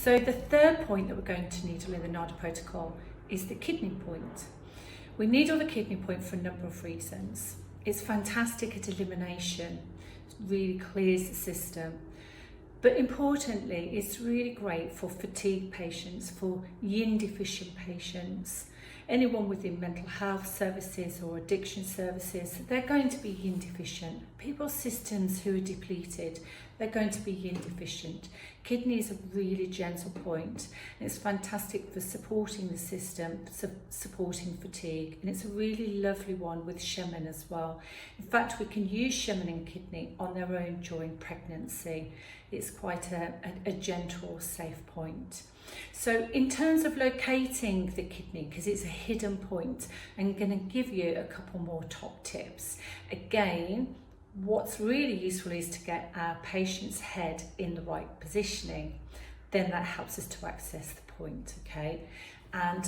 So the third point that we're going to needle in the NADA protocol is the kidney point. We needle the kidney point for a number of reasons. It's fantastic at elimination, it really clears the system. But importantly, it's really great for fatigue patients, for yin deficient patients, anyone within mental health services or addiction services, they're going to be yin deficient. People's systems who are depleted, they're going to be yin deficient. Kidney is a really gentle point, and it's fantastic for supporting the system, supporting fatigue, and it's a really lovely one with shaman as well. In fact, we can use shaman and kidney on their own during pregnancy. It's quite a gentle, safe point. So in terms of locating the kidney, because it's a hidden point, I'm going to give you a couple more top tips. Again, what's really useful is to get our patient's head in the right positioning. Then that helps us to access the point, okay? And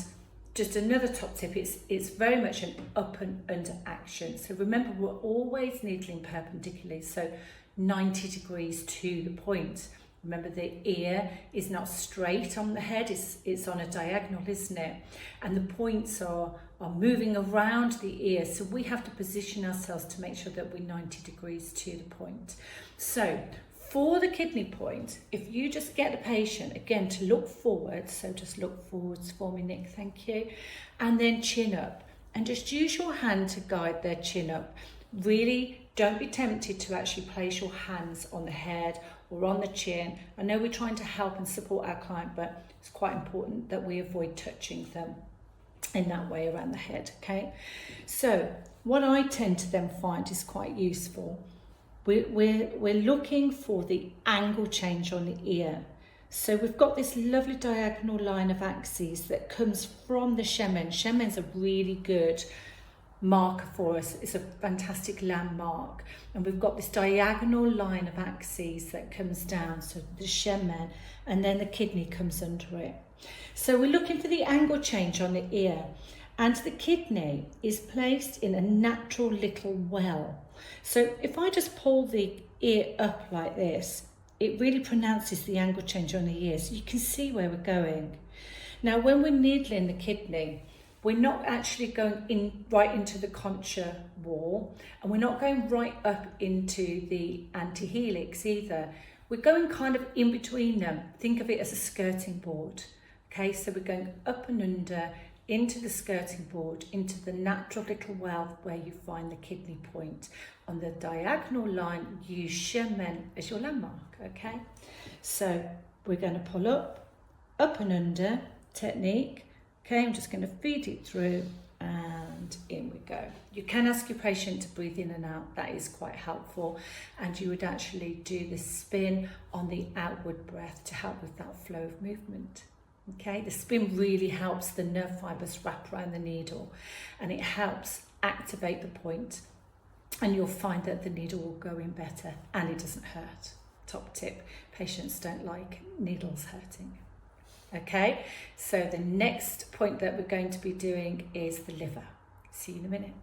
just another top tip, it's very much an up and under action. So remember, we're always needling perpendicularly, so 90 degrees to the point. Remember, the ear is not straight on the head, it's on a diagonal, isn't it? And the points are moving around the ear, so we have to position ourselves to make sure that we're 90 degrees to the point. So for the kidney point, if you just get the patient, again, to look forward, so just look forwards for me, Nick, thank you, and then chin up, and just use your hand to guide their chin up. Really don't be tempted to actually place your hands on the head or on the chin. I know we're trying to help and support our client, but it's quite important that we avoid touching them in that way around the head, okay? So what I tend to then find is quite useful. We're looking for the angle change on the ear. So we've got this lovely diagonal line of axes that comes from the shaman. Shaman's a really good marker for us. It's a fantastic landmark, and we've got this diagonal line of axes that comes down, so the shaman, and then the kidney comes under it. So we're looking for the angle change on the ear, and the kidney is placed in a natural little well. So if I just pull the ear up like this, it really pronounces the angle change on the ear, so you can see where we're going. Now when we're needling the kidney, we're not actually going right into the concha wall, and we're not going right up into the antihelix either. We're going kind of in between them. Think of it as a skirting board. Okay, so we're going up and under into the skirting board, into the natural little well where you find the kidney point. On the diagonal line, use shaman as your landmark, okay? So we're going to pull up and under technique. Okay, I'm just going to feed it through, and in we go. You can ask your patient to breathe in and out. That is quite helpful. And you would actually do the spin on the outward breath to help with that flow of movement. Okay, the spin really helps the nerve fibers wrap around the needle, and it helps activate the point, and you'll find that the needle will go in better and it doesn't hurt. Top tip, patients don't like needles hurting. Okay, so the next point that we're going to be doing is the liver. See you in a minute.